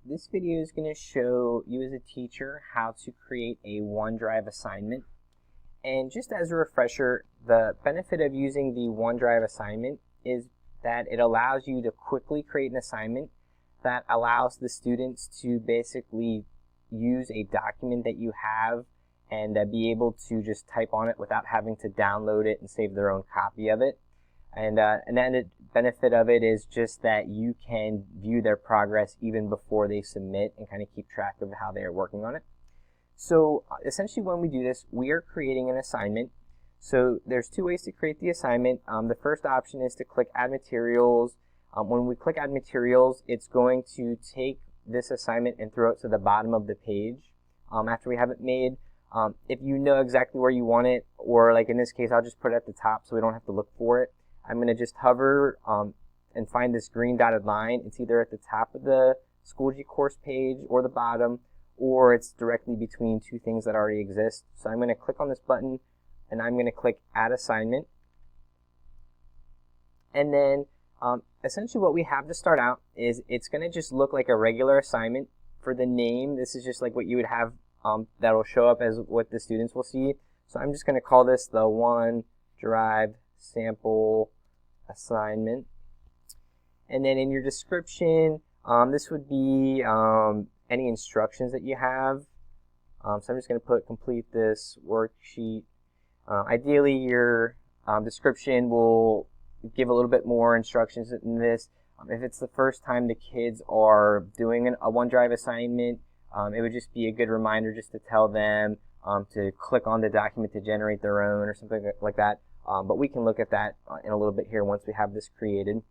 This video is going to show you as a teacher how to create a OneDrive assignment. And just as a refresher, the benefit of using the OneDrive assignment is that it allows you to quickly create an assignment that allows the students to basically use a document that you have and be able to just type on it without having to download it and save their own copy of it. And then benefit of it is just that you can view their progress even before they submit and kind of keep track of how they are working on it. So essentially when we do this, we are creating an assignment. So there's two ways to create the assignment. The first option is to click Add Materials. When we click Add Materials, it's going to take this assignment and throw it to the bottom of the page after we have it made. If you know exactly where you want it, or like in this case, I'll just put it at the top so we don't have to look for it. I'm going to just hover and find this green dotted line. It's either at the top of the Schoology course page or the bottom, or it's directly between two things that already exist. So I'm going to click on this button and I'm going to click Add Assignment. And then essentially what we have to start out is it's going to just look like a regular assignment. For the name, this is just like what you would have that will show up as what the students will see. So I'm just going to call this the OneDrive sample assignment. And then in your description, this would be any instructions that you have. So I'm just going to put complete this worksheet. Ideally, your description will give a little bit more instructions than this. If it's the first time the kids are doing a OneDrive assignment, it would just be a good reminder just to tell them to click on the document to generate their own or something like that. But we can look at that in a little bit here once we have this created.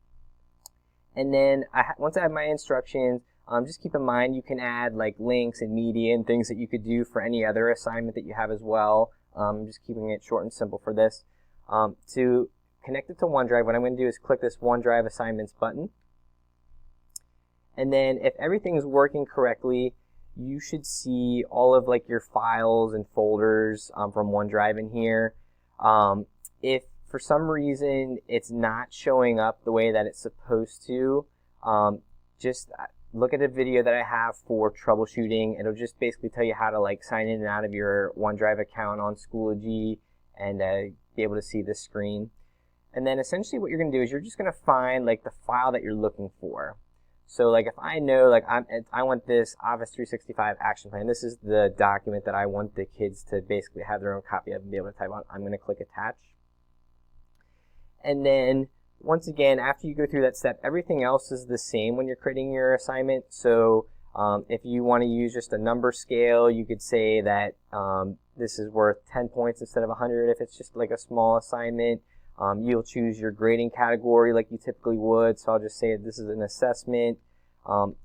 And then once I have my instructions, just keep in mind you can add like links and media and things that you could do for any other assignment that you have as well. I'm just keeping it short and simple for this. To connect it to OneDrive, what I'm going to do is click this OneDrive Assignments button. And then if everything is working correctly, you should see all of like your files and folders from OneDrive in here. If for some reason it's not showing up the way that it's supposed to, just look at a video that I have for troubleshooting. It'll just basically tell you how to like sign in and out of your OneDrive account on Schoology and be able to see this screen. And then essentially what you're going to do is you're just going to find like the file that you're looking for. So like if I know like I want this Office 365 action plan, this is the document that I want the kids to basically have their own copy of and be able to type on, I'm going to click Attach. And then once again, after you go through that step, everything else is the same when you're creating your assignment. So if you want to use just a number scale, you could say that this is worth 10 points instead of 100 if it's just like a small assignment. You'll choose your grading category like you typically would. So I'll just say this is an assessment.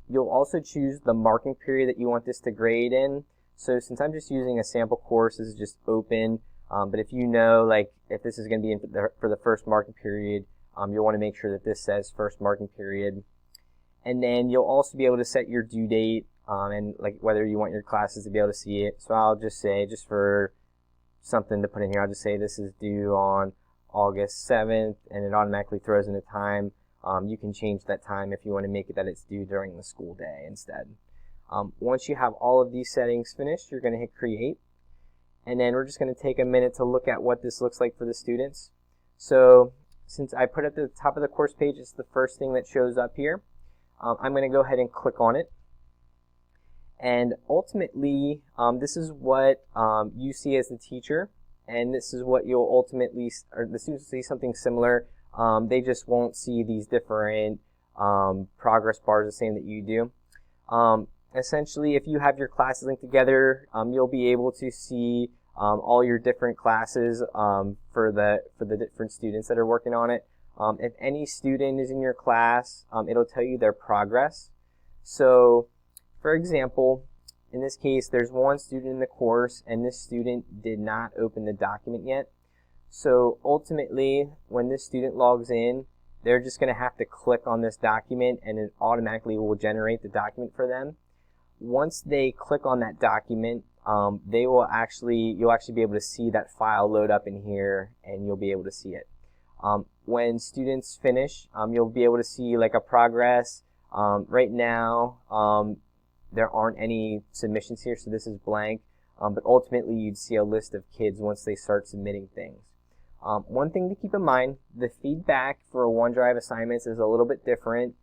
You'll also choose the marking period that you want this to grade in. So since I'm just using a sample course, this is just open. But if you know, like, if this is going to be for the first marking period, you'll want to make sure that this says first marking period. And then you'll also be able to set your due date and like whether you want your classes to be able to see it. So I'll just say, just for something to put in here, I'll just say this is due on August 7th, and it automatically throws in a time. You can change that time if you want to make it that it's due during the school day instead. Once you have all of these settings finished, you're going to hit Create. And then we're just going to take a minute to look at what this looks like for the students. So since I put it at the top of the course page, it's the first thing that shows up here. I'm going to go ahead and click on it. And ultimately, this is what you see as the teacher. And this is what you'll ultimately, or the students see something similar. They just won't see these different progress bars the same that you do. Essentially, if you have your classes linked together, you'll be able to see all your different classes for the different students that are working on it. If any student is in your class, it'll tell you their progress. So, for example, in this case, there's one student in the course, and this student did not open the document yet. So ultimately, when this student logs in, they're just going to have to click on this document, and it automatically will generate the document for them. Once they click on that document, you'll actually be able to see that file load up in here, and you'll be able to see it. When students finish, you'll be able to see like a progress. Right now, there aren't any submissions here, so this is blank. But ultimately, you'd see a list of kids once they start submitting things. One thing to keep in mind, the feedback for OneDrive assignments is a little bit different.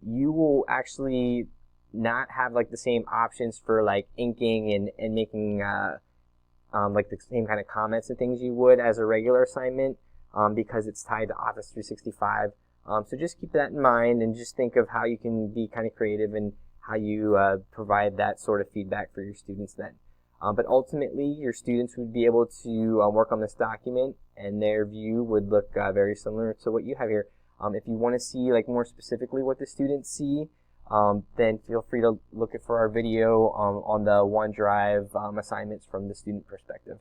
You will actually not have like the same options for like inking and making like the same kind of comments and things you would as a regular assignment because it's tied to Office 365. So just keep that in mind and just think of how you can be kind of creative and how you provide that sort of feedback for your students then. But ultimately, your students would be able to work on this document, and their view would look very similar to what you have here. If you want to see like more specifically what the students see, then feel free to look for our video on the OneDrive assignments from the student perspective.